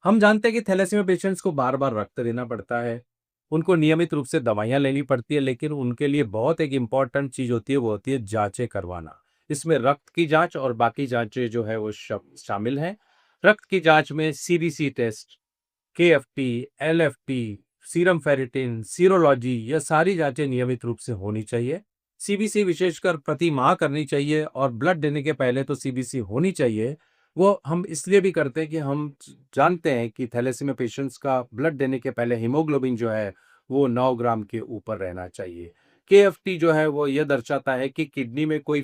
हम जानते हैं कि थैलेसीमिया पेशेंट्स को बार-बार रक्त देना पड़ता है। उनको नियमित रूप से दवाइयाँ लेनी पड़ती है, लेकिन उनके लिए बहुत एक इम्पोर्टेंट चीज़ होती है, वो होती है जाँचें करवाना। इसमें रक्त की जाँच और बाकी जाँचें जो है वो शामिल हैं। रक्त की जाँच में CBC test, KFT, LFT, serum ferritin, serology ये सारी जाँचें नियमित रूप से होनी चाहिए। सीबीसी विशेषकर प्रति माह करनी चाहिए और ब्लड देने के पहले तो सीबीसी होनी चाहिए। वो हम इसलिए भी करते हैं कि हम जानते हैं कि थैलेसीमिया पेशेंट्स का ब्लड देने के पहले हीमोग्लोबिन जो है वो 9 ग्राम के ऊपर रहना चाहिए। केएफटी जो है वो ये दर्शाता है कि किडनी में कोई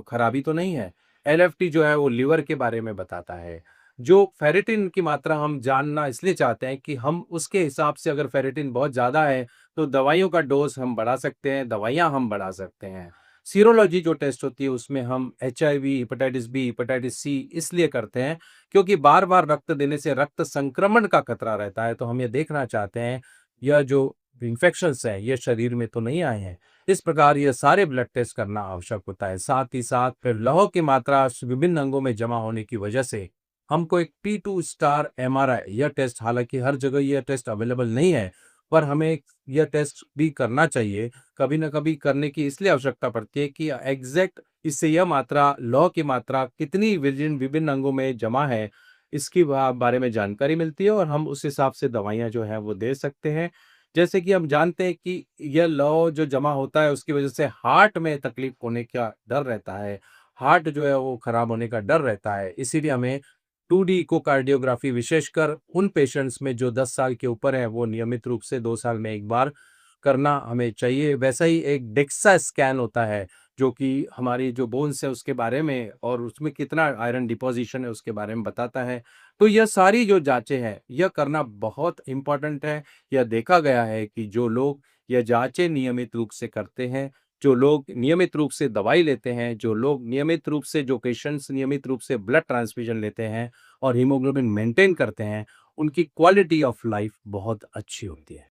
खराबी तो नहीं है। एलएफटी जो है वो लिवर के बारे में बताता है। जो फेरिटिन की मात्रा हम जानना इसलिए चाहते हैं कि हम उसके हिसाब से अगर फेरिटिन बहुत ज़्यादा है, तो दवाइयों का डोज़ हम बढ़ा सकते हैं, दवाइयाँ हम बढ़ा सकते हैं। सीरोलॉजी जो टेस्ट होती है उसमें हम HIV, hepatitis B, hepatitis C इसलिए करते हैं क्योंकि बार-बार रक्त देने से रक्त संक्रमण का खतरा रहता है, तो हम ये देखना चाहते हैं, यह जो इन्फेक्शंस हैं, ये शरीर में तो नहीं आए हैं। इस प्रकार ये सारे ब्लड टेस्ट करना आवश्यक होता है। साथ ही साथ फिर लौह की मात्रा विभिन्न अंगों में जमा होने की वजह से हमको एक T2 स्टार एमआरआई यह टेस्ट हालाँकि हर जगह यह टेस्ट अवेलेबल नहीं है, पर हमें यह टेस्ट भी करना चाहिए। कभी न कभी करने की इसलिए आवश्यकता पड़ती है कि एग्ज़ैक्ट इससे यह मात्रा लौह की मात्रा कितनी विभिन्न विभिन्न अंगों में जमा है, इसकी बारे में जानकारी मिलती है और हम उस हिसाब से दवाइयाँ जो हैं वो दे सकते हैं। जैसे कि हम जानते हैं कि यह लौह जो जमा होता है उसकी वज़ह से हार्ट में तकलीफ़ होने का डर रहता है। हार्ट जो है वो खराब होने का डर रहता है। इसीलिए हमें 2D इकोकार्डियोग्राफी विशेषकर उन पेशेंट्स में जो 10 साल के ऊपर हैं, वो नियमित रूप से 2 साल में 1 बार करना हमें चाहिए। वैसा ही एक डेक्सा स्कैन होता है, जो कि हमारी जो बोन्स है उसके बारे में और उसमें कितना आयरन डिपोज़िशन है उसके बारे में बताता है। तो यह सारी जो जाँचें हैं, यह करना बहुत इम्पोर्टेंट है। यह देखा गया है कि जो लोग यह जाँचें नियमित रूप से करते हैं, जो लोग नियमित रूप से दवाई लेते हैं, जो लोग नियमित रूप से जो पेशेंट्स नियमित रूप से ब्लड ट्रांसफ्यूज़न लेते हैं और हीमोग्लोबिन मेंटेन करते हैं, उनकी क्वालिटी ऑफ लाइफ बहुत अच्छी होती है।